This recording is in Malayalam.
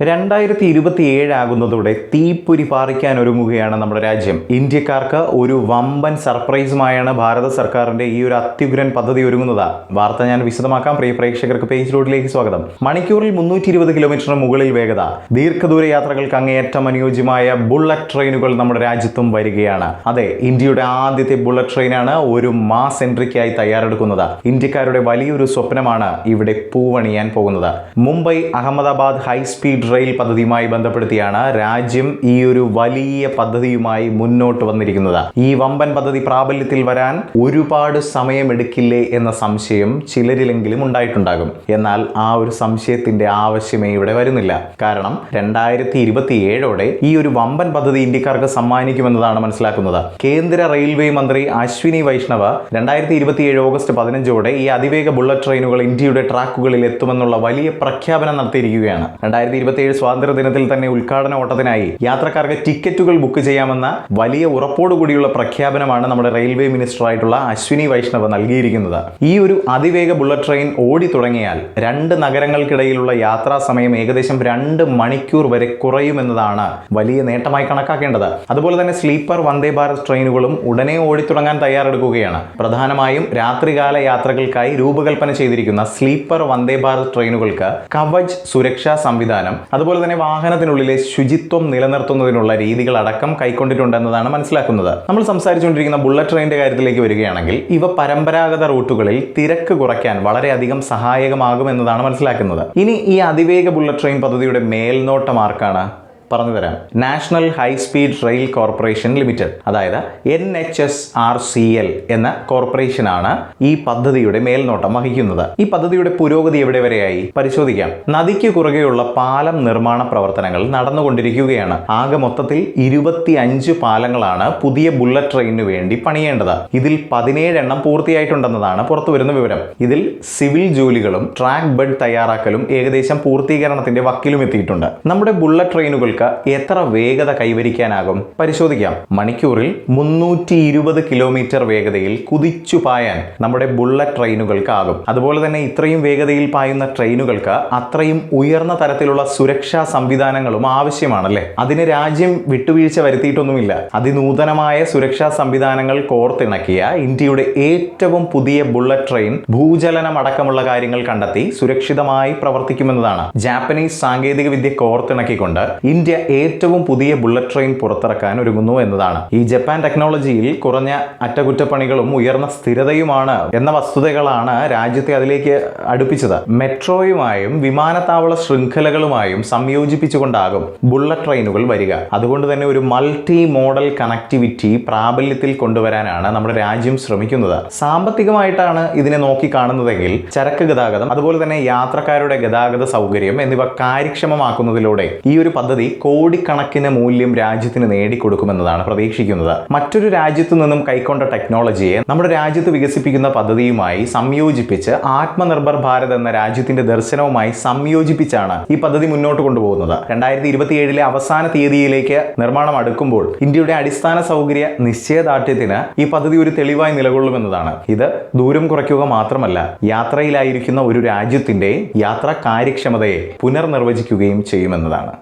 2027 ആകുന്നതോടെ തീപ്പൊരി പാറിക്കാൻ ഒരുങ്ങുകയാണ് നമ്മുടെ രാജ്യം. ഇന്ത്യക്കാർക്ക് ഒരു വമ്പൻ സർപ്രൈസുമായാണ് ഭാരത സർക്കാരിന്റെ ഈ ഒരു അത്യുഗ്രൻ പദ്ധതി ഒരുങ്ങുന്നത്. വാർത്ത ഞാൻ വിശദമാക്കാം. പ്രിയ പ്രേക്ഷകർക്ക് പേജ് റോഡിലേക്ക് സ്വാഗതം. മണിക്കൂറിൽ 320 കിലോമീറ്ററിന് മുകളിൽ വേഗത, ദീർഘദൂര യാത്രകൾക്ക് അങ്ങേയറ്റം അനുയോജ്യമായ ബുള്ളറ്റ് ട്രെയിനുകൾ നമ്മുടെ രാജ്യത്തും വരികയാണ്. അതെ, ഇന്ത്യയുടെ ആദ്യത്തെ ബുള്ളറ്റ് ട്രെയിനാണ് ഒരു മാസ് എൻട്രിക്കായി തയ്യാറെടുക്കുന്നത്. ഇന്ത്യക്കാരുടെ വലിയൊരു സ്വപ്നമാണ് ഇവിടെ പൂവണിയാൻ പോകുന്നത്. മുംബൈ അഹമ്മദാബാദ് ഹൈസ്പീഡ് റെയിൽ പദ്ധതിയുമായി ബന്ധപ്പെടുത്തിയാണ് രാജ്യം ഈ ഒരു വലിയ പദ്ധതിയുമായി മുന്നോട്ട് വന്നിരിക്കുന്നത്. ഈ വമ്പൻ പദ്ധതി പ്രാബല്യത്തിൽ വരാൻ ഒരുപാട് സമയമെടുക്കില്ലേ എന്ന സംശയം ചിലരിലെങ്കിലും ഉണ്ടായിട്ടുണ്ടാകും. എന്നാൽ ആ ഒരു സംശയത്തിന്റെ ആവശ്യമേ ഇവിടെ വരുന്നില്ല. കാരണം 2027ഓടെ ഈ ഒരു വമ്പൻ പദ്ധതി ഇന്ത്യക്കാർക്ക് സമ്മാനിക്കുമെന്നതാണ് മനസ്സിലാക്കുന്നത്. കേന്ദ്ര റെയിൽവേ മന്ത്രി അശ്വിനി വൈഷ്ണവ് 2027 ഓഗസ്റ്റ് 15ഓടെ ഈ അതിവേഗ ബുള്ളറ്റ് ട്രെയിനുകൾ ഇന്ത്യയുടെ ട്രാക്കുകളിൽ എത്തുമെന്നുള്ള വലിയ പ്രഖ്യാപനം നടത്തിയിരിക്കുകയാണ്. 2027 സ്വാതന്ത്ര്യ ദിനത്തിൽ തന്നെ ഉദ്ഘാടന ഓട്ടത്തിനായി യാത്രക്കാർക്ക് ടിക്കറ്റുകൾ ബുക്ക് ചെയ്യാമെന്ന വലിയ ഉറപ്പോടുകൂടിയുള്ള പ്രഖ്യാപനമാണ് നമ്മുടെ റെയിൽവേ മിനിസ്റ്റർ ആയിട്ടുള്ള അശ്വിനി വൈഷ്ണവ് നൽകിയിരിക്കുന്നത്. ഈ ഒരു അതിവേഗ ബുള്ളറ്റ് ട്രെയിൻ ഓടി തുടങ്ങിയാൽ 2 നഗരങ്ങൾക്കിടയിലുള്ള യാത്രാ സമയം ഏകദേശം 2 മണിക്കൂർ വരെ കുറയുമെന്നതാണ് വലിയ നേട്ടമായി കണക്കാക്കേണ്ടത്. അതുപോലെ തന്നെ സ്ലീപ്പർ വന്ദേ ഭാരത് ട്രെയിനുകളും ഉടനെ ഓടിത്തുടങ്ങാൻ തയ്യാറെടുക്കുകയാണ്. പ്രധാനമായും രാത്രികാല യാത്രകൾക്കായി രൂപകൽപ്പന ചെയ്തിരിക്കുന്ന സ്ലീപ്പർ വന്ദേ ഭാരത് ട്രെയിനുകൾക്ക് കവച് സുരക്ഷാ സംവിധാനം, അതുപോലെ തന്നെ വാഹനത്തിനുള്ളിലെ ശുചിത്വം നിലനിർത്തുന്നതിനുള്ള രീതികൾ അടക്കം കൈക്കൊണ്ടിട്ടുണ്ടെന്നതാണ് മനസ്സിലാക്കുന്നത്. നമ്മൾ സംസാരിച്ചുകൊണ്ടിരിക്കുന്ന ബുള്ളറ്റ് ട്രെയിനിന്റെ കാര്യത്തിലേക്ക് വരികയാണെങ്കിൽ ഇവ പരമ്പരാഗത റൂട്ടുകളിൽ തിരക്ക് കുറയ്ക്കാൻ വളരെയധികം സഹായകമാകുമെന്നതാണ് മനസ്സിലാക്കുന്നത്. ഇനി ഈ അതിവേഗ ബുള്ളറ്റ് ട്രെയിൻ പദ്ധതിയുടെ മേൽനോട്ടം ആർക്കാണ്? പറഞ്ഞു തരാം. National high speed rail corporation limited, അതായത് NHSRCL എന്ന കോർപ്പറേഷനാണ് ഈ പദ്ധതിയുടെ മേൽനോട്ടം വഹിക്കുന്നത്. ഈ പദ്ധതിയുടെ പുരോഗതി എവിടെ വരെയായി പരിശോധിക്കാം. നദിക്ക് കുറുകെയുള്ള പാലം നിർമ്മാണ പ്രവർത്തനങ്ങൾ നടന്നുകൊണ്ടിരിക്കുകയാണ്. ആകെ മൊത്തത്തിൽ 25 പാലങ്ങളാണ് പുതിയ ബുള്ളറ്റ് ട്രെയിനിനു വേണ്ടി പണിയേണ്ടത്. ഇതിൽ 17 എണ്ണം പൂർത്തിയായിട്ടുണ്ടെന്നതാണ് പുറത്തുവരുന്ന വിവരം. ഇതിൽ സിവിൽ ജോലികളും ട്രാക്ക് ബെഡ് തയ്യാറാക്കലും ഏകദേശം പൂർത്തീകരണത്തിന്റെ വക്കിലും എത്തിയിട്ടുണ്ട്. നമ്മുടെ ബുള്ളറ്റ് ട്രെയിനുകൾ എത്ര വേഗത കൈവരിക്കാനാകും പരിശോധിക്കാം. മണിക്കൂറിൽ 320 കിലോമീറ്റർ വേഗതയിൽ കുതിച്ചു പായാൻ നമ്മുടെ ബുള്ളറ്റ് ട്രെയിനുകൾക്കാകും. അതുപോലെ തന്നെ ഇത്രയും വേഗതയിൽ പായുന്ന ട്രെയിനുകൾക്ക് അത്രയും ഉയർന്ന തരത്തിലുള്ള സുരക്ഷാ സംവിധാനങ്ങളും ആവശ്യമാണല്ലേ. അതിന് രാജ്യം വിട്ടുവീഴ്ച വരുത്തിയിട്ടൊന്നുമില്ല. അതിനൂതനമായ സുരക്ഷാ സംവിധാനങ്ങൾ കോർത്തിണക്കിയ ഇന്ത്യയുടെ ഏറ്റവും പുതിയ ബുള്ളറ്റ് ട്രെയിൻ ഭൂചലനം അടക്കമുള്ള കാര്യങ്ങൾ കണ്ടെത്തി സുരക്ഷിതമായി പ്രവർത്തിക്കുമെന്നതാണ്. ജാപ്പനീസ് സാങ്കേതിക വിദ്യ കോർത്തിണക്കിക്കൊണ്ട് ഇന്ത്യ ഏറ്റവും പുതിയ ബുള്ളറ്റ് ട്രെയിൻ പുറത്തിറക്കാൻ ഒരുങ്ങുന്നു എന്നതാണ്. ഈ ജപ്പാൻ ടെക്നോളജിയിൽ കുറഞ്ഞ അറ്റകുറ്റപ്പണികളും ഉയർന്ന സ്ഥിരതയുമാണ് എന്ന വസ്തുതകളാണ് രാജ്യത്തെ അതിലേക്ക് അടുപ്പിച്ചത്. മെട്രോയുമായും വിമാനത്താവള ശൃംഖലകളുമായും സംയോജിപ്പിച്ചുകൊണ്ടാകും ബുള്ളറ്റ് ട്രെയിനുകൾ വരിക. അതുകൊണ്ട് തന്നെ ഒരു മൾട്ടി മോഡൽ കണക്ടിവിറ്റി പ്രാബല്യത്തിൽ കൊണ്ടുവരാനാണ് നമ്മുടെ രാജ്യം ശ്രമിക്കുന്നത്. സാമ്പത്തികമായിട്ടാണ് ഇതിനെ നോക്കി കാണുന്നതെങ്കിൽ ചരക്ക് ഗതാഗതം, അതുപോലെ തന്നെ യാത്രക്കാരുടെ ഗതാഗത സൗകര്യം എന്നിവ കാര്യക്ഷമമാക്കുന്നതിലൂടെ ഈ ഒരു പദ്ധതി കോടിക്കണക്കിന് മൂല്യം രാജ്യത്തിന് നേടിക്കൊടുക്കുമെന്നതാണ് പ്രതീക്ഷിക്കുന്നത്. മറ്റൊരു രാജ്യത്തു നിന്നും കൈക്കൊണ്ട ടെക്നോളജിയെ നമ്മുടെ രാജ്യത്ത് വികസിപ്പിക്കുന്ന പദ്ധതിയുമായി സംയോജിപ്പിച്ച് ആത്മനിർഭർ ഭാരത് എന്ന രാജ്യത്തിന്റെ ദർശനവുമായി സംയോജിപ്പിച്ചാണ് ഈ പദ്ധതി മുന്നോട്ട് കൊണ്ടുപോകുന്നത്. 2027 അവസാന തീയതിയിലേക്ക് നിർമ്മാണം അടുക്കുമ്പോൾ ഇന്ത്യയുടെ അടിസ്ഥാന സൗകര്യ നിശ്ചയദാർഢ്യത്തിന് ഈ പദ്ധതി ഒരു തെളിവായി നിലകൊള്ളുമെന്നതാണ്. ഇത് ദൂരം കുറയ്ക്കുക മാത്രമല്ല, യാത്രയിലായിരിക്കുന്ന ഒരു രാജ്യത്തിന്റെ യാത്രാ കാര്യക്ഷമതയെ പുനർനിർവചിക്കുകയും ചെയ്യുമെന്നതാണ്.